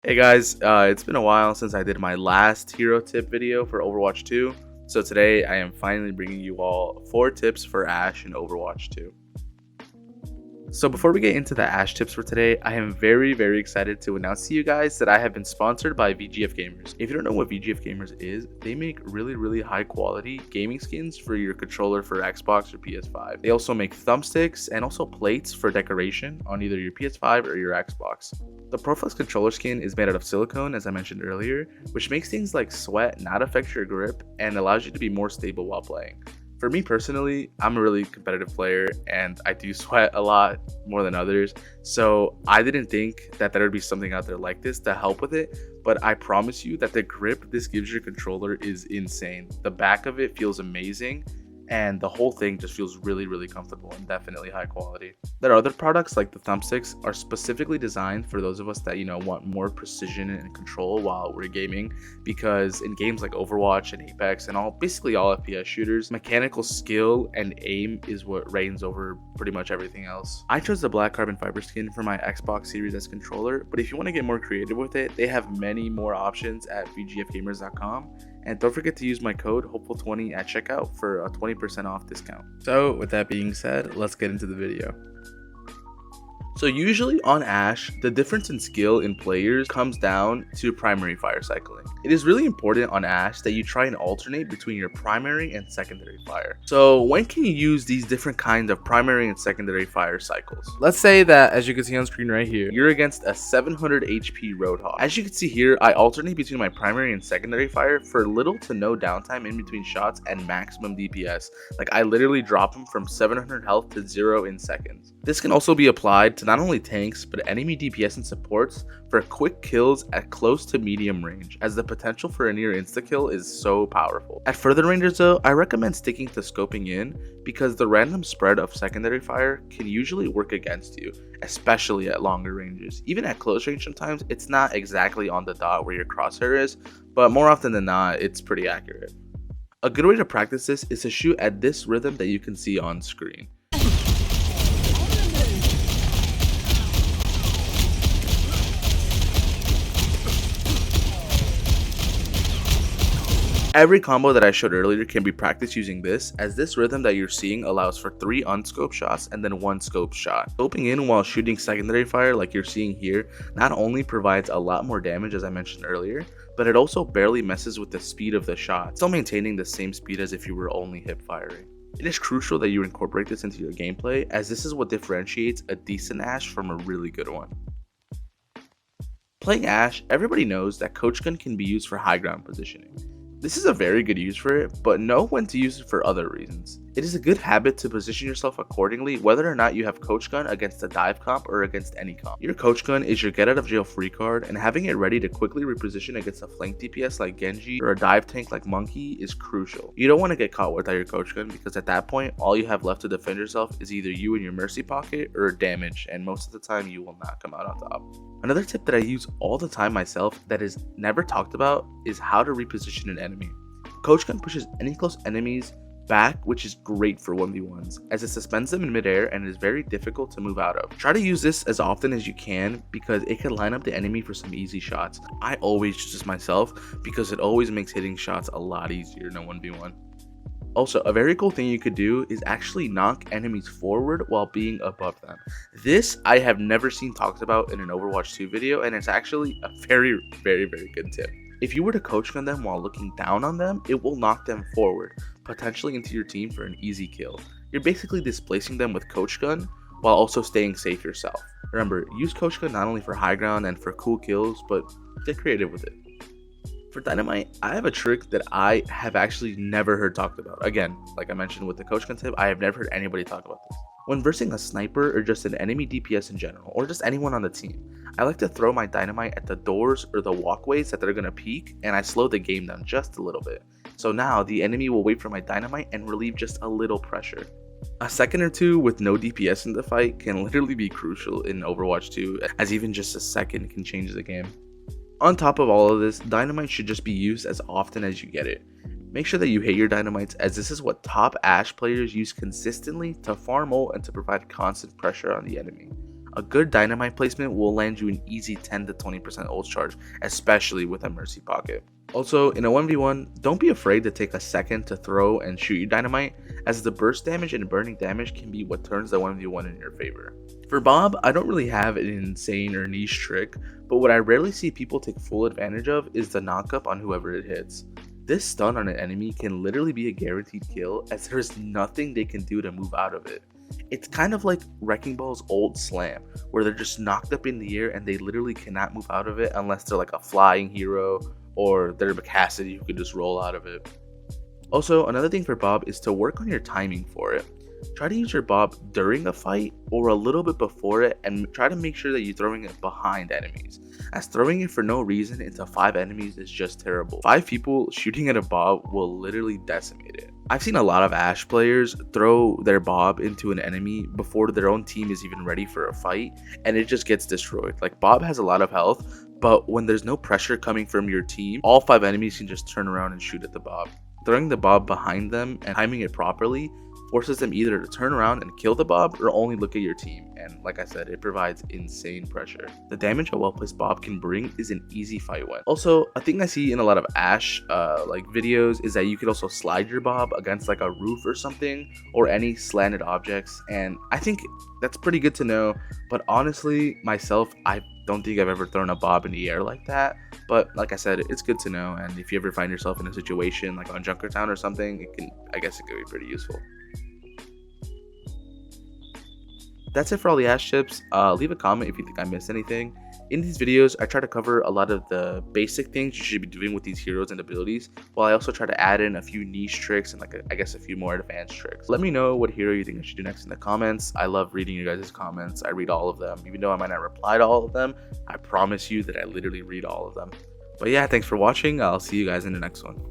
Hey guys, it's been a while since I did my last hero tip video for Overwatch 2, so today I am finally bringing you all 4 tips for Ashe in Overwatch 2. So before we get into the Ashe tips for today, I am very excited to announce to you guys that I have been sponsored by VGF Gamers. If you don't know what VGF Gamers is, they make really high quality gaming skins for your controller for Xbox or PS5. They also make thumbsticks and also plates for decoration on either your PS5 or your Xbox. The ProFlex controller skin is made out of silicone, as I mentioned earlier, which makes things like sweat not affect your grip and allows you to be more stable while playing. For me personally, I'm a really competitive player and I do sweat a lot more than others, so I didn't think that there would be something out there like this to help with it, but I promise you that the grip this gives your controller is insane. The back of it feels amazing, and the whole thing just feels really comfortable and definitely high quality. There are other products like the thumbsticks are specifically designed for those of us that want more precision and control while we're gaming, because in games like Overwatch and Apex and basically all FPS shooters, mechanical skill and aim is what reigns over pretty much everything else. I chose the black carbon fiber skin for my Xbox Series S controller, but if you want to get more creative with it, they have many more options at vgfgamers.com. And don't forget to use my code HOPEFUL20 at checkout for a 20% off discount. So with that being said, let's get into the video. So usually on Ashe, the difference in skill in players comes down to primary fire cycling. It is really important on Ashe that you try and alternate between your primary and secondary fire. So when can you use these different kinds of primary and secondary fire cycles? Let's say that, as you can see on screen right here, you're against a 700 HP Roadhog. As you can see here, I alternate between my primary and secondary fire for little to no downtime in between shots and maximum DPS. Like, I literally drop them from 700 health to 0 in seconds. This can also be applied to not only tanks, but enemy DPS and supports for quick kills at close to medium range, as the potential for a near insta-kill is so powerful. At further ranges though, I recommend sticking to scoping in, because the random spread of secondary fire can usually work against you, especially at longer ranges. Even at close range sometimes, it's not exactly on the dot where your crosshair is, but more often than not, it's pretty accurate. A good way to practice this is to shoot at this rhythm that you can see on screen. Every combo that I showed earlier can be practiced using this, as this rhythm that you're seeing allows for 3 unscoped shots and then 1 scoped shot. Scoping in while shooting secondary fire like you're seeing here not only provides a lot more damage, as I mentioned earlier, but it also barely messes with the speed of the shot, still maintaining the same speed as if you were only hip firing. It is crucial that you incorporate this into your gameplay, as this is what differentiates a decent Ashe from a really good one. Playing Ashe, everybody knows that Coach Gun can be used for high ground positioning. This is a very good use for it, but know when to use it for other reasons. It is a good habit to position yourself accordingly, whether or not you have Coach Gun against a dive comp or against any comp. Your Coach Gun is your get out of jail free card, and having it ready to quickly reposition against a flank DPS like Genji or a dive tank like Monkey is crucial. You don't want to get caught without your Coach Gun, because at that point, all you have left to defend yourself is either you and your Mercy Pocket or damage, and most of the time you will not come out on top. Another tip that I use all the time myself that is never talked about is how to reposition an enemy. Coach Gun pushes any close enemies back, which is great for 1v1s, as it suspends them in midair and is very difficult to move out of. Try to use this as often as you can, because it can line up the enemy for some easy shots. I always use this myself because it always makes hitting shots a lot easier in a 1v1. Also, a very cool thing you could do is actually knock enemies forward while being above them. This I have never seen talked about in an Overwatch 2 video, and it's actually a very good tip. If you were to Coach Gun them while looking down on them, it will knock them forward, potentially into your team for an easy kill. You're basically displacing them with Coach Gun while also staying safe yourself. Remember, use Coach Gun not only for high ground and for cool kills, but get creative with it. For Dynamite, I have a trick that I have actually never heard talked about. Again, like I mentioned with the Coach Gun tip, I have never heard anybody talk about this. When versing a sniper or just an enemy DPS in general, or just anyone on the team, I like to throw my Dynamite at the doors or the walkways that they're going to peek, and I slow the game down just a little bit. So now the enemy will wait for my Dynamite and relieve just a little pressure. A second or two with no DPS in the fight can literally be crucial in Overwatch 2, as even just a second can change the game. On top of all of this, Dynamite should just be used as often as you get it. Make sure that you hit your Dynamites, as this is what top Ashe players use consistently to farm ult and to provide constant pressure on the enemy. A good dynamite placement will land you an easy 10 to 20% ult charge, especially with a mercy pocket. Also, in a 1v1, don't be afraid to take a second to throw and shoot your dynamite, as the burst damage and burning damage can be what turns the 1v1 in your favor. For Bob, I don't really have an insane or niche trick, but what I rarely see people take full advantage of is the knockup on whoever it hits. This stun on an enemy can literally be a guaranteed kill, as there is nothing they can do to move out of it. It's kind of like Wrecking Ball's old slam, where they're just knocked up in the air and they literally cannot move out of it unless they're like a flying hero or they're Cassidy who can just roll out of it. Also, another thing for Bob is to work on your timing for it. Try to use your Bob during a fight or a little bit before it, and try to make sure that you're throwing it behind enemies, as throwing it for no reason into 5 enemies is just terrible. 5 people shooting at a Bob will literally decimate it. I've seen a lot of Ashe players throw their Bob into an enemy before their own team is even ready for a fight, and it just gets destroyed. Like, Bob has a lot of health, but when there's no pressure coming from your team, all 5 enemies can just turn around and shoot at the Bob. Throwing the Bob behind them and timing it properly forces them either to turn around and kill the Bob or only look at your team, and like I said, it provides insane pressure. The damage a well-placed Bob can bring is an easy fight win. Also, a thing I see in a lot of Ashe videos is that you could also slide your Bob against like a roof or something, or any slanted objects, and I think that's pretty good to know, but honestly, myself, I don't think I've ever thrown a Bob in the air like that, but like I said, it's good to know, and if you ever find yourself in a situation like on Junkertown or something, I guess it could be pretty useful. That's it for all the Ashe tips. Leave a comment if you think I missed anything. In these videos, I try to cover a lot of the basic things you should be doing with these heroes and abilities, while I also try to add in a few niche tricks and I guess a few more advanced tricks. Let me know what hero you think I should do next in the comments. I love reading you guys' comments. I read all of them. Even though I might not reply to all of them, I promise you that I literally read all of them. But yeah, thanks for watching. I'll see you guys in the next one.